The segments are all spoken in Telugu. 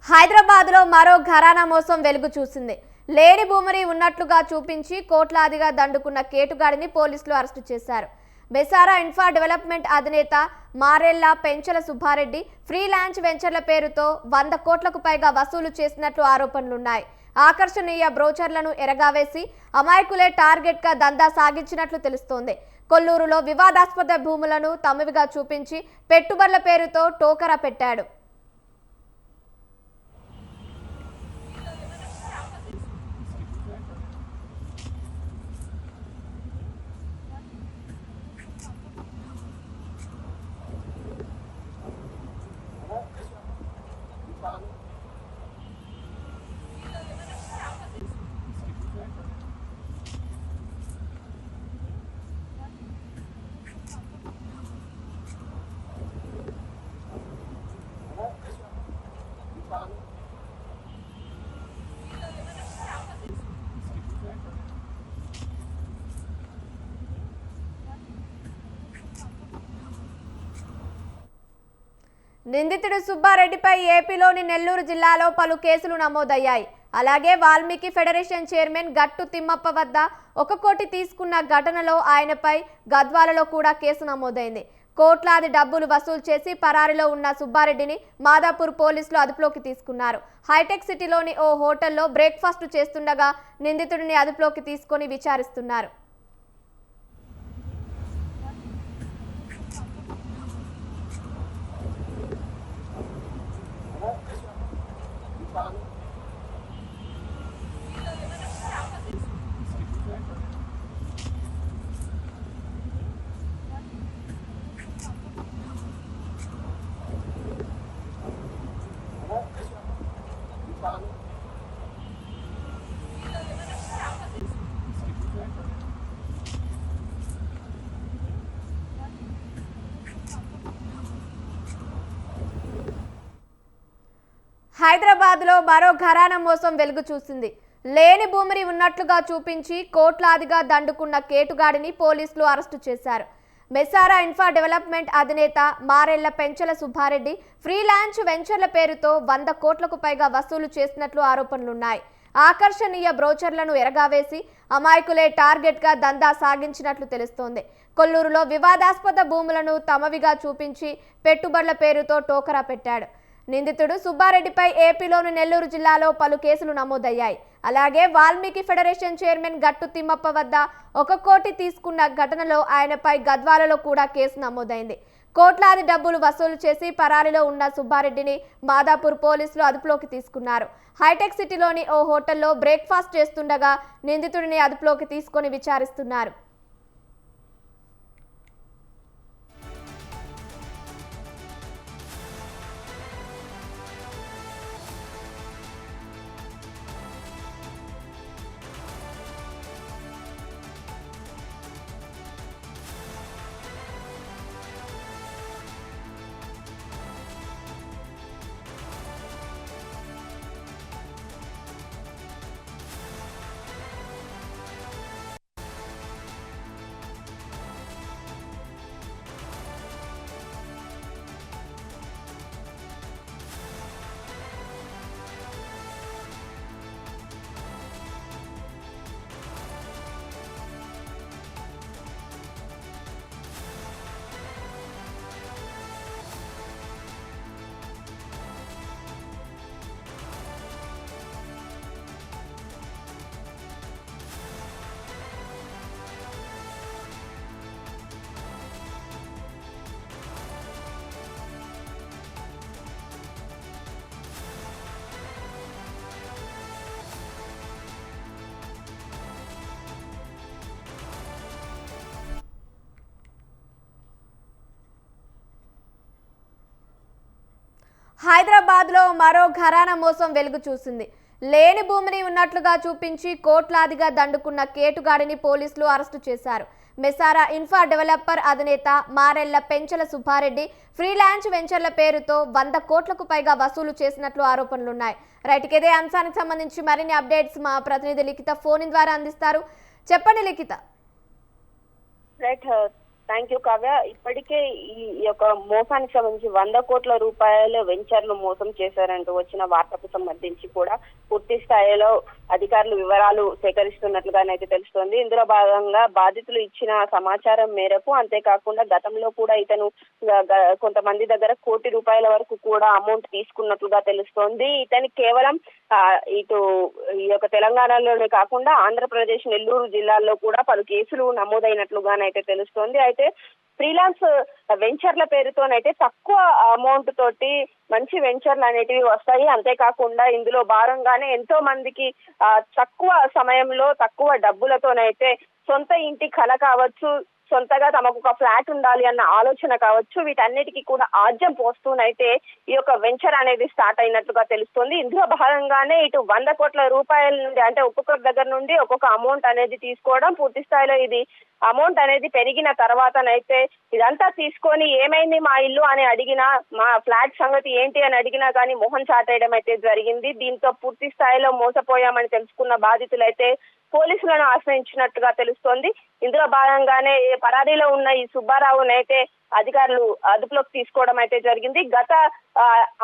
హైదరాబాద్లో మరో ఘరానా మోసం వెలుగు చూసింది. లేని భూమిని ఉన్నట్లుగా చూపించి కోట్లాదిగా దండుకున్న కేటుగాడిని పోలీసులు అరెస్టు చేశారు. మెసారా ఇన్ఫ్రా డెవలప్మెంట్ అధినేత మారెల్లా పెంచల సుబ్బారెడ్డి ఫ్రీలాన్స్ వెంచర్ల పేరుతో 100 కోట్లకు పైగా వసూలు చేసినట్లు ఆరోపణలున్నాయి. ఆకర్షణీయ బ్రోచర్లను ఎరగావేసి అమాయకులే టార్గెట్గా దందా సాగించినట్లు తెలుస్తోంది. కొల్లూరులో వివాదాస్పద భూములను తమవిగా చూపించి పెట్టుబడుల పేరుతో టోకరా పెట్టాడు. నిందితుడు సుబ్బారెడ్డిపై ఏపీలోని నెల్లూరు జిల్లాలో పలు కేసులు నమోదయ్యాయి. అలాగే వాల్మీకి ఫెడరేషన్ చైర్మన్ గట్టు తిమ్మప్ప వద్ద 1 కోటి తీసుకున్న ఘటనలో ఆయనపై గద్వాలలో కూడా కేసు నమోదైంది. కోట్లాది డబ్బులు వసూలు చేసి పరారీలో ఉన్న సుబ్బారెడ్డిని మాదాపూర్ పోలీసులు అదుపులోకి తీసుకున్నారు. హైటెక్ సిటీలోని ఓ హోటల్లో బ్రేక్ఫాస్ట్ చేస్తుండగా నిందితుడిని అదుపులోకి తీసుకొని విచారిస్తున్నారు. హైదరాబాద్లో మరో ఘరానా మోసం వెలుగు చూసింది. లేని భూమిని ఉన్నట్లుగా చూపించి కోట్లాదిగా దండుకున్న కేటుగాడిని పోలీసులు అరెస్టు చేశారు. మెసారా ఇన్ఫ్రా డెవలప్మెంట్ అధినేత మారెళ్ల పెంచల సుబ్బారెడ్డి ఫ్రీలాన్స్ వెంచర్ల పేరుతో 100 కోట్లకు పైగా వసూలు చేసినట్లు ఆరోపణలున్నాయి. ఆకర్షణీయ బ్రోచర్లను ఎరగావేసి అమాయకులే టార్గెట్గా దందా సాగించినట్లు తెలుస్తోంది. కొల్లూరులో వివాదాస్పద భూములను తమవిగా చూపించి పెట్టుబడుల పేరుతో టోకరా పెట్టాడు. నిందితుడు సుబ్బారెడ్డిపై ఏపీలోని నెల్లూరు జిల్లాలో పలు కేసులు నమోదయ్యాయి. అలాగే వాల్మీకి ఫెడరేషన్ చైర్మన్ గట్టు తిమ్మప్ప వద్ద 1 కోటి తీసుకున్న ఘటనలో ఆయనపై గద్వాలలో కూడా కేసు నమోదైంది. కోట్లాది డబ్బులు వసూలు చేసి పరారీలో ఉన్న సుబ్బారెడ్డిని మాదాపూర్ పోలీసులు అదుపులోకి తీసుకున్నారు. హైటెక్ సిటీలోని ఓ హోటల్లో బ్రేక్ఫాస్ట్ చేస్తుండగా నిందితుడిని అదుపులోకి తీసుకొని విచారిస్తున్నారు. హైదరాబాద్లో మరో ఘరానా మోసం వెలుగు చూసింది. లేని భూమిని ఉన్నట్లుగా చూపించి కోట్లాదిగా దండుకున్న కేటుగాడిని పోలీసులు అరెస్టు చేశారు. మెసారా ఇన్ఫ్రా డెవలపర్ అధినేత మారెళ్ల పెంచల సుబ్బారెడ్డి ఫ్రీలాన్స్ వెంచర్ల పేరుతో 100 కోట్లకు పైగా వసూలు చేసినట్లు ఆరోపణలున్నాయి. రైట్, ఇదే అంశానికి సంబంధించి మరిన్ని అప్డేట్స్ మా ప్రతినిధి లిఖిత ఫోన్ ద్వారా అందిస్తారు. చెప్పండి Likhita. Right, thank you Kavya. ఇప్పటికే ఈ యొక్క మోసానికి సంబంధించి 100 కోట్ల రూపాయల వెంచర్లు మోసం చేశారంటూ వచ్చిన వార్తకు సంబంధించి కూడా పూర్తి స్థాయిలో అధికారులు వివరాలు సేకరిస్తున్నట్లుగానైతే తెలుస్తోంది. ఇందులో భాగంగా బాధితులు ఇచ్చిన సమాచారం మేరకు, అంతేకాకుండా గతంలో కూడా ఇతను కొంతమంది దగ్గర ₹1 కోటి వరకు కూడా అమౌంట్ తీసుకున్నట్లుగా తెలుస్తోంది. ఇతని కేవలం ఇటు ఈ యొక్క తెలంగాణలోనే కాకుండా ఆంధ్రప్రదేశ్ నెల్లూరు జిల్లాల్లో కూడా పలు కేసులు నమోదైనట్లుగానైతే తెలుస్తోంది. అయితే ఫ్రీలాన్స్ వెంచర్ల పేరుతోనైతే తక్కువ అమౌంట్ తోటి మంచి వెంచర్లు అనేటివి వస్తాయి. అంతేకాకుండా ఇందులో భాగంగానే ఎంతో మందికి తక్కువ సమయంలో తక్కువ డబ్బులతోనైతే సొంత ఇంటి కల కావచ్చు, సొంతగా తమకు ఒక ఫ్లాట్ ఉండాలి అన్న ఆలోచన కావచ్చు, వీటన్నిటికీ కూడా ఆజ్యం పోస్తూనైతే ఈ యొక్క వెంచర్ అనేది స్టార్ట్ అయినట్లుగా తెలుస్తుంది. ఇందులో భాగంగానే ఇటు 100 కోట్ల రూపాయల నుండి, అంటే ఒక్కొక్కరి దగ్గర నుండి ఒక్కొక్క అమౌంట్ అనేది తీసుకోవడం, పూర్తి స్థాయిలో ఇది అమౌంట్ అనేది పెరిగిన తర్వాతనైతే ఇదంతా తీసుకొని ఏమైంది మా ఇల్లు అని అడిగినా, మా ఫ్లాట్ సంగతి ఏంటి అని అడిగినా కానీ మొహం చాటేయడం అయితే జరిగింది. దీంతో పూర్తి స్థాయిలో మోసపోయామని తెలుసుకున్న బాధితులైతే పోలీసులను ఆశ్రయించినట్టుగా తెలుస్తోంది. ఇందులో భాగంగానే పరారీలో ఉన్న ఈ సుబ్బారావునైతే అధికారులు అదుపులోకి తీసుకోవడం అయితే జరిగింది. గత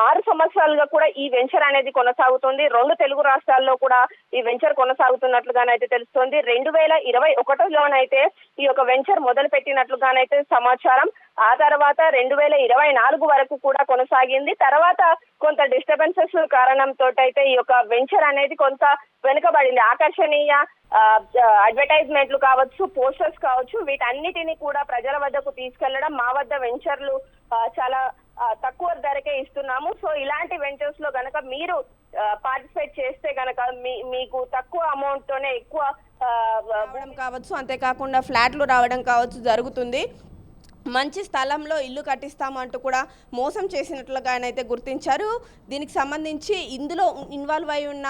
6 సంవత్సరాలుగా కూడా ఈ వెంచర్ అనేది కొనసాగుతుంది. 2 తెలుగు రాష్ట్రాల్లో కూడా ఈ వెంచర్ కొనసాగుతున్నట్లుగానైతే తెలుస్తోంది. 2021లోనైతే ఈ యొక్క వెంచర్ మొదలు పెట్టినట్లుగానైతే సమాచారం. ఆ తర్వాత 2024 వరకు కూడా కొనసాగింది. తర్వాత కొంత డిస్టర్బెన్సెస్ కారణంతో అయితే ఈ యొక్క వెంచర్ అనేది కొంత వెనుకబడింది. ఆకర్షణీయ అడ్వర్టైజ్మెంట్లు కావచ్చు, పోస్టర్స్ కావచ్చు, వీటన్నిటిని కూడా ప్రజల వద్దకు తీసుకెళ్లడం, మా వద్ద వెంచర్లు చాలా తక్కువ ధరకే ఇస్తున్నాము, సో ఇలాంటి వెంచర్స్ లో గనక మీరు పార్టిసిపేట్ చేస్తే గనక మీకు తక్కువ అమౌంట్ తోనే ఎక్కువ రావడం కావచ్చు, అంతేకాకుండా ఫ్లాట్లు రావడం కావచ్చు జరుగుతుంది. మంచి స్థలంలో ఇల్లు కట్టిస్తాము అంటూ కూడా మోసం చేసినట్లుగానైతే గుర్తించారు. దీనికి సంబంధించి ఇందులో ఇన్వాల్వ్ అయి ఉన్న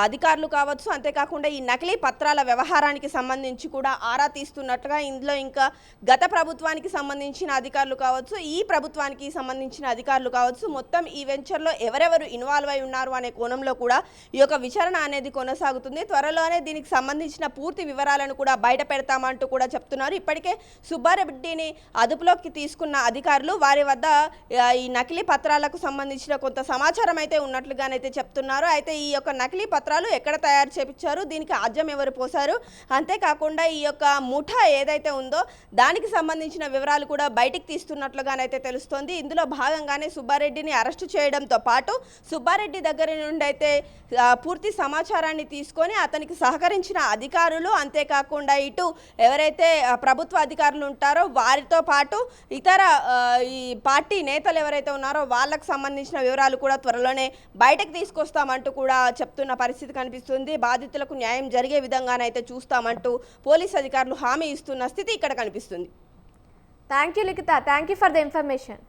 అధికారులు కావచ్చు, అంతేకాకుండా ఈ నకిలీ పత్రాల వ్యవహారానికి సంబంధించి కూడా ఆరా తీస్తున్నట్లుగా, ఇందులో ఇంకా గత ప్రభుత్వానికి సంబంధించిన అధికారులు కావచ్చు, ఈ ప్రభుత్వానికి సంబంధించిన అధికారులు కావచ్చు, మొత్తం ఈ వెంచర్లో ఎవరెవరు ఇన్వాల్వ్ అయి ఉన్నారు అనే కోణంలో కూడా ఈ యొక్క విచారణ అనేది కొనసాగుతుంది. త్వరలోనే దీనికి సంబంధించిన పూర్తి వివరాలను కూడా బయట పెడతామంటూ కూడా చెప్తున్నారు. ఇప్పటికే సుబ్బారెడ్డిని అదుపులోకి తీసుకున్న అధికారులు వారి వద్ద ఈ నకిలీ పత్రాలకు సంబంధించిన కొంత సమాచారం అయితే ఉన్నట్లుగానైతే చెప్తున్నారు. అయితే ఈ యొక్క నకిలీ పత్రాలు ఎక్కడ తయారు చేపించారు, దీనికి ఆజ్యం ఎవరు పోశారు, అంతేకాకుండా ఈ యొక్క ముఠా ఏదైతే ఉందో దానికి సంబంధించిన వివరాలు కూడా బయటికి తీస్తున్నట్లుగానైతే తెలుస్తోంది. ఇందులో భాగంగానే సుబ్బారెడ్డిని అరెస్టు చేయడంతో పాటు సుబ్బారెడ్డి దగ్గర నుండి అయితే పూర్తి సమాచారాన్ని తీసుకొని అతనికి సహకరించిన అధికారులు, అంతేకాకుండా ఇటు ఎవరైతే ప్రభుత్వ అధికారులు ఉంటారో వారితో పాటు ఇతర ఈ పార్టీ నేతలు ఎవరైతే ఉన్నారో వాళ్ళకు సంబంధించిన వివరాలు కూడా త్వరలోనే బయటకు తీసుకొస్తామంటూ కూడా చెప్తున్న పరిస్థితి కనిపిస్తుంది. బాధితులకు న్యాయం జరిగే విధంగానైతే చూస్తామంటూ పోలీస్ అధికారులు హామీ ఇస్తున్న స్థితి ఇక్కడ కనిపిస్తుంది. Thank you Likhita, thank you for the information.